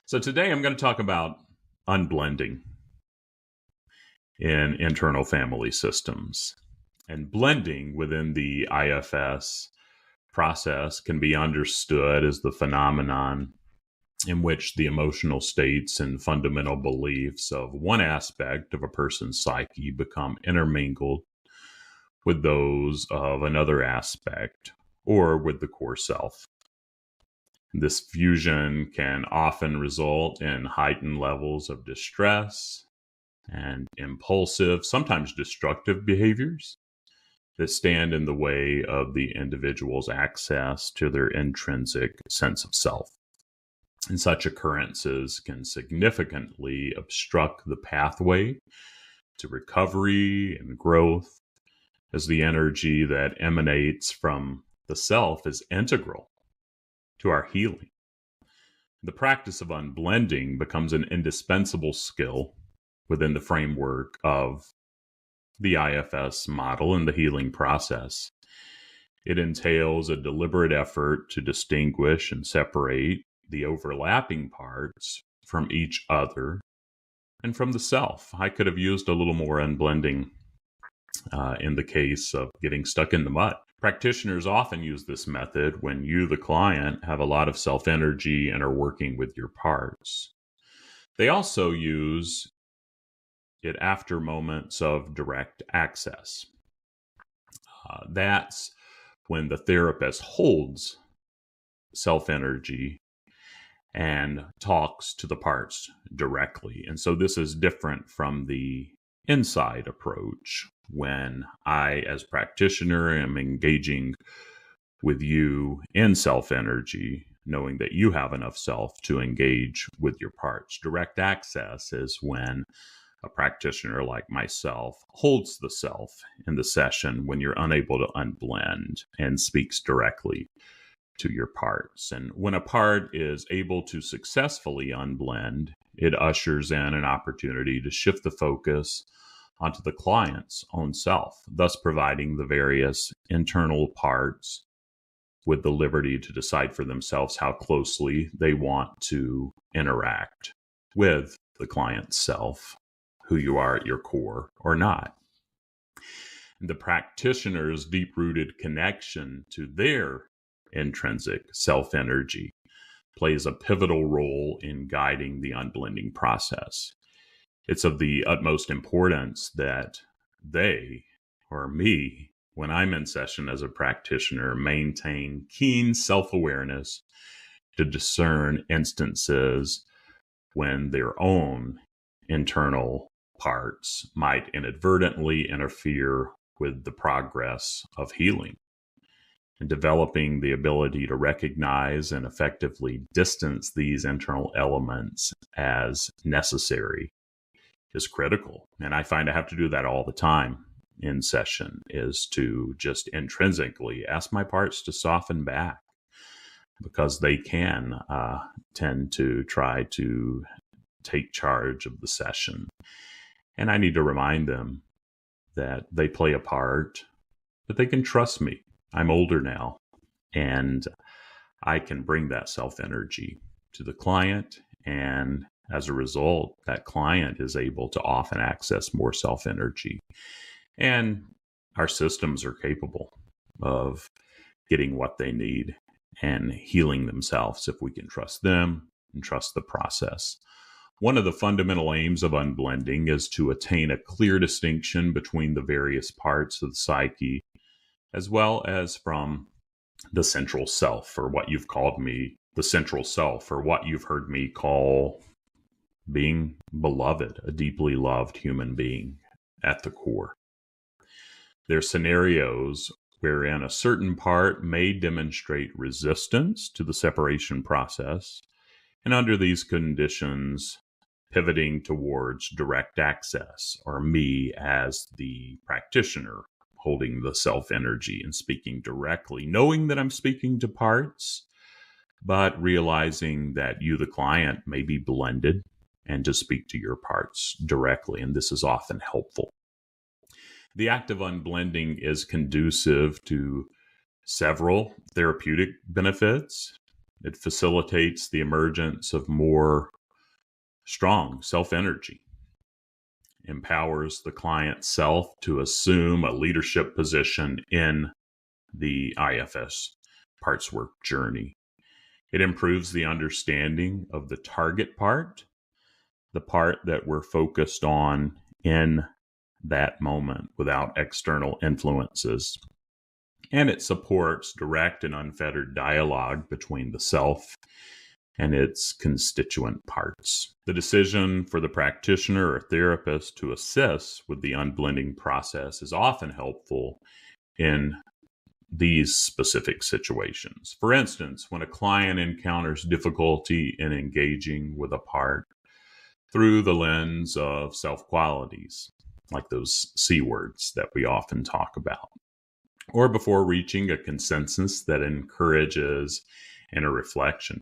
So today I'm going to talk about unblending in internal family systems. And blending within the IFS process can be understood as the phenomenon in which the emotional states and fundamental beliefs of one aspect of a person's psyche become intermingled with those of another aspect or with the core self. This fusion can often result in heightened levels of distress and impulsive, sometimes destructive behaviors that stand in the way of the individual's access to their intrinsic sense of self. And such occurrences can significantly obstruct the pathway to recovery and growth, as the energy that emanates from the self is integral to our healing. The practice of unblending becomes an indispensable skill within the framework of the IFS model and the healing process. It entails a deliberate effort to distinguish and separate the overlapping parts from each other and from the self. I could have used a little more unblending in the case of getting stuck in the mud. Practitioners often use this method when you, the client, have a lot of self-energy and are working with your parts. They also use it after moments of direct access. That's when the therapist holds self-energy and talks to the parts directly. And so this is different from the inside approach when I, as practitioner, am engaging with you in self-energy, knowing that you have enough self to engage with your parts. Direct access is when a practitioner like myself holds the self in the session when you're unable to unblend and speaks directly to your parts. And when a part is able to successfully unblend, it ushers in an opportunity to shift the focus onto the client's own self, thus providing the various internal parts with the liberty to decide for themselves how closely they want to interact with the client's self, who you are at your core or not. The practitioner's deep-rooted connection to their intrinsic self-energy plays a pivotal role in guiding the unblending process. It's of the utmost importance that they, or me, when I'm in session as a practitioner, maintain keen self-awareness to discern instances when their own internal parts might inadvertently interfere with the progress of healing. And developing the ability to recognize and effectively distance these internal elements as necessary is critical. And I find I have to do that all the time in session, is to just intrinsically ask my parts to soften back, because they can tend to try to take charge of the session. And I need to remind them that they play a part, but they can trust me. I'm older now, and I can bring that self-energy to the client. And as a result, that client is able to often access more self-energy. And our systems are capable of getting what they need and healing themselves if we can trust them and trust the process. One of the fundamental aims of unblending is to attain a clear distinction between the various parts of the psyche, as well as from the central self, or what you've called me the central self, or what you've heard me call being beloved, a deeply loved human being at the core. There are scenarios wherein a certain part may demonstrate resistance to the separation process, and under these conditions, pivoting towards direct access, or me as the practitioner holding the self-energy and speaking directly, knowing that I'm speaking to parts, but realizing that you, the client, may be blended and to speak to your parts directly. And this is often helpful. The act of unblending is conducive to several therapeutic benefits. It facilitates the emergence of more strong self-energy, empowers the client self to assume a leadership position in the IFS parts work journey. It improves the understanding of the target part, the part that we're focused on in that moment without external influences. And it supports direct and unfettered dialogue between the self and its constituent parts. The decision for the practitioner or therapist to assist with the unblending process is often helpful in these specific situations. For instance, when a client encounters difficulty in engaging with a part through the lens of self-qualities, like those C words that we often talk about, or before reaching a consensus that encourages inner reflection.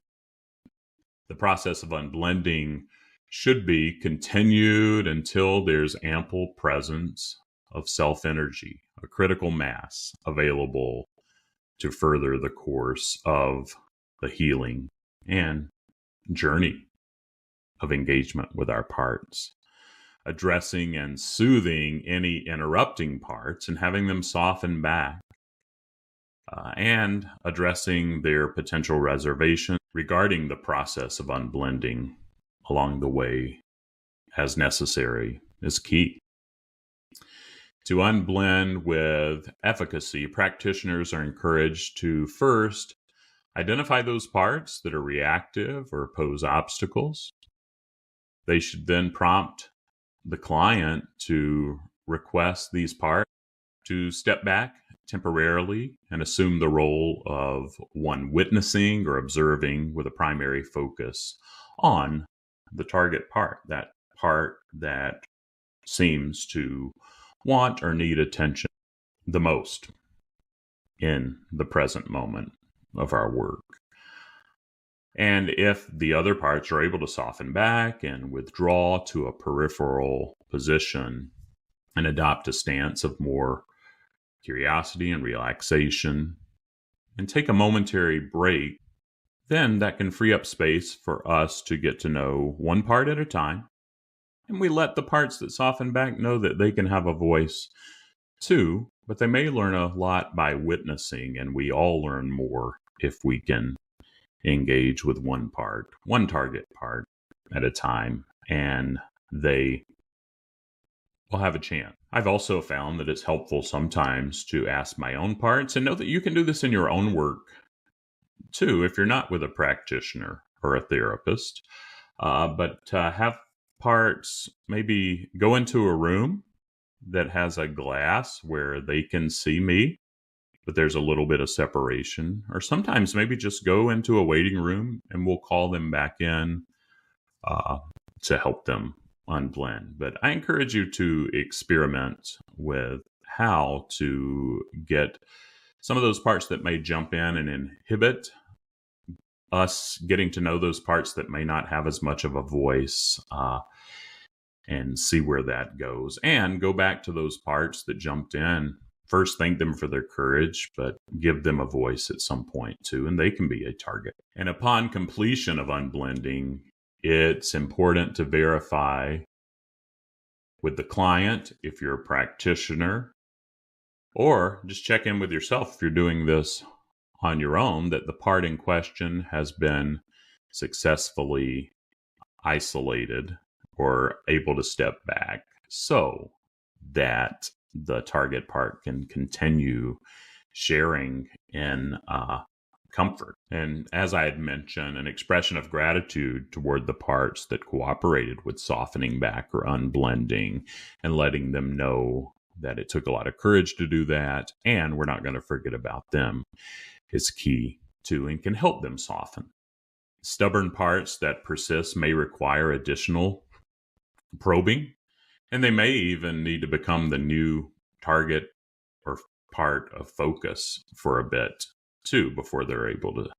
The process of unblending should be continued until there's ample presence of self-energy, a critical mass available to further the course of the healing and journey of engagement with our parts, addressing and soothing any interrupting parts and having them soften back, and addressing their potential reservation regarding the process of unblending along the way as necessary is key. To unblend with efficacy, practitioners are encouraged to first identify those parts that are reactive or pose obstacles. They should then prompt the client to request these parts to step back temporarily and assume the role of one witnessing or observing with a primary focus on the target part that seems to want or need attention the most in the present moment of our work. And if the other parts are able to soften back and withdraw to a peripheral position and adopt a stance of more curiosity and relaxation and take a momentary break, then that can free up space for us to get to know one part at a time. And we let the parts that soften back know that they can have a voice too, but they may learn a lot by witnessing, and we all learn more if we can engage with one target part at a time, and they will have a chance. I've also found that it's helpful sometimes to ask my own parts, and know that you can do this in your own work too if you're not with a practitioner or a therapist, but have parts maybe go into a room that has a glass where they can see me, but there's a little bit of separation. Or sometimes maybe just go into a waiting room and we'll call them back in to help them unblend. But I encourage you to experiment with how to get some of those parts that may jump in and inhibit us getting to know those parts that may not have as much of a voice, and see where that goes. And go back to those parts that jumped in. First, thank them for their courage, but give them a voice at some point too, and they can be a target. And upon completion of unblending, it's important to verify with the client, if you're a practitioner, or just check in with yourself if you're doing this on your own, that the part in question has been successfully isolated or able to step back so that the target part can continue sharing in comfort. And as I had mentioned, an expression of gratitude toward the parts that cooperated with softening back or unblending, and letting them know that it took a lot of courage to do that, and we're not going to forget about them, is key too, and can help them soften. Stubborn parts that persist may require additional probing, and they may even need to become the new target or part of focus for a bit too before they're able to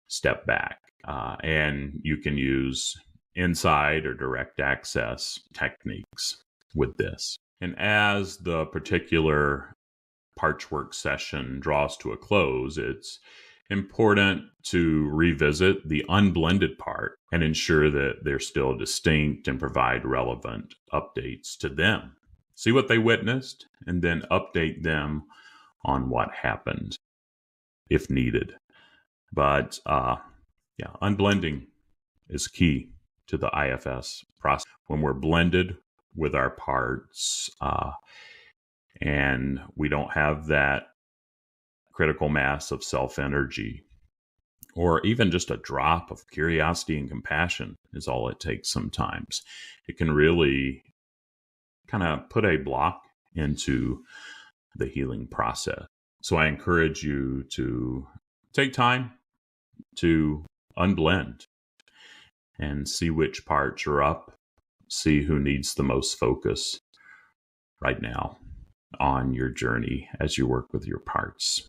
step back. And you can use inside or direct access techniques with this. And as the particular parts work session draws to a close, it's important to revisit the unblended part and ensure that they're still distinct and provide relevant updates to them. See what they witnessed and then update them on what happened if needed. But unblending is key to the IFS process. When we're blended with our parts and we don't have that critical mass of self-energy, or even just a drop of curiosity and compassion is all it takes sometimes. It can really kind of put a block into the healing process. So I encourage you to take time to unblend and see which parts are up, see who needs the most focus right now on your journey as you work with your parts.